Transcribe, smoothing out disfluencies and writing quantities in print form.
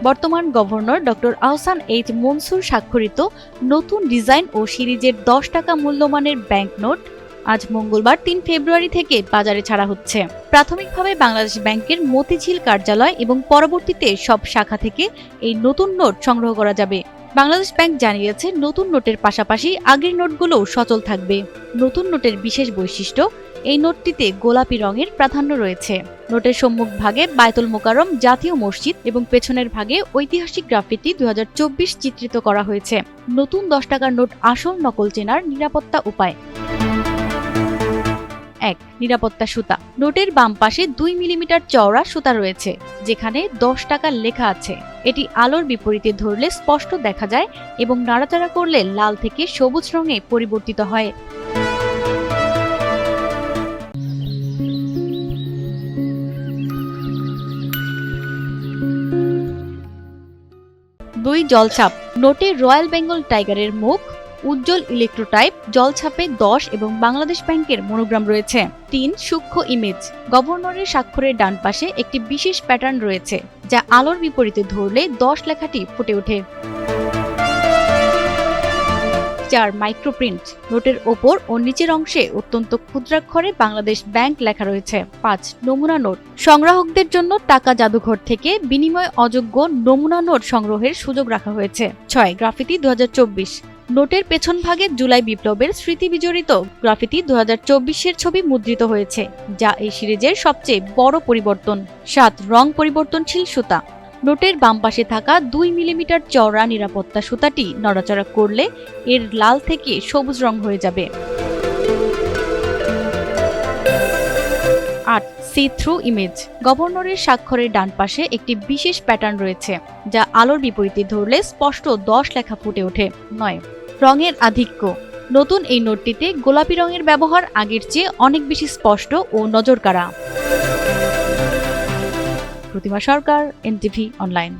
বর্তমান governor doctor Ahsan H Mansur স্বাক্ষরিত নতুন ডিজাইন ও সিরিজের 10 টাকা মূল্যমানের ব্যাংকনোট আজ মঙ্গলবার 3 ফেব্রুয়ারি থেকে বাজারে ছাড়া হচ্ছে। প্রাথমিকভাবে বাংলাদেশ ব্যাংকের মতিঝিল কার্যালয় এবং পরবর্তীতে সব শাখা থেকে এই নতুন নোট সংগ্রহ করা যাবে। বাংলাদেশ ব্যাংক জানিয়েছে, নতুন নোটের পাশাপাশি আগের নোটগুলোও সচল থাকবে। নতুন নোটের বিশেষ বৈশিষ্ট্য, এই নোটটিতে গোলাপি রঙের প্রাধান্য রয়েছে। নোটের সম্মুখ ভাগে বায়তুল মোকাররম জাতীয় মসজিদ এবং পেছনের ভাগে ঐতিহাসিক গ্রাফিতি 2024 চিত্রিত করা হয়েছে। নতুন 10 টাকার নোট আসল নকল চেনার নিরাপত্তা উপায়। 1. নিরাপত্তা সুতা। নোটের বাম পাশে 2 মিলিমিটার চওড়া সুতা রয়েছে, যেখানে 10 টাকা লেখা আছে। এটি আলোর বিপরীতে ধরলে স্পষ্ট দেখা যায় এবং নাড়াচাড়া করলে লাল থেকে সবুজ রঙে পরিবর্তিত হয়। 2. জলছাপ। নোটে রয়্যাল বেঙ্গল টাইগারের মুখ, উজ্জ্বল ইলেকট্রোটাইপ, জলছাপে 10 এবং বাংলাদেশ ব্যাংকের মনোগ্রাম রয়েছে। 3. সূক্ষ্ম ইমেজ। গভর্নরের স্বাক্ষরের ডান পাশে একটি বিশেষ প্যাটার্ন রয়েছে, যা আলোর বিপরীতে ধরলে 10 লেখাটি ফুটে ওঠে। 4. মাইক্রোপ্রিন্ট। নোটের ওপর ও নিচের অংশে অত্যন্ত ক্ষুদ্রাক্ষরে বাংলাদেশ ব্যাংক লেখা রয়েছে। 5. নমুনা নোট। সংগ্রাহকদের জন্য টাকা জাদুঘর থেকে বিনিময় অযোগ্য নমুনা নোট সংগ্রহের সুযোগ রাখা হয়েছে। 6. গ্রাফিতি 2024। নোটের পেছন ভাগে জুলাই বিপ্লবের স্মৃতি বিজড়িত গ্রাফিতি 2024-এর ছবি মুদ্রিত হয়েছে, যা এই সিরিজের সবচেয়ে বড় পরিবর্তন। 7. রং পরিবর্তনশীল সুতা। নোটের বাম পাশে থাকা 2 মিলিমিটার চওড়া নিরাপত্তা সুতাটি নড়াচড়া করলে এর লাল থেকে সবুজ রং হয়ে যাবে। 8. See through image. গভর্নরের স্বাক্ষরের ডান পাশে একটি বিশেষ প্যাটার্ন রয়েছে, যা আলোর বিপরীতে ধরলে স্পষ্ট 10 লেখা ফুটে ওঠে। 9. রঙের আধিক্য। নতুন এই নোটটিতে গোলাপি রঙের ব্যবহার আগের চেয়ে অনেক বেশি স্পষ্ট ও নজরকাড়া। প্রতিমা সরকার, এনটিভি অনলাইন।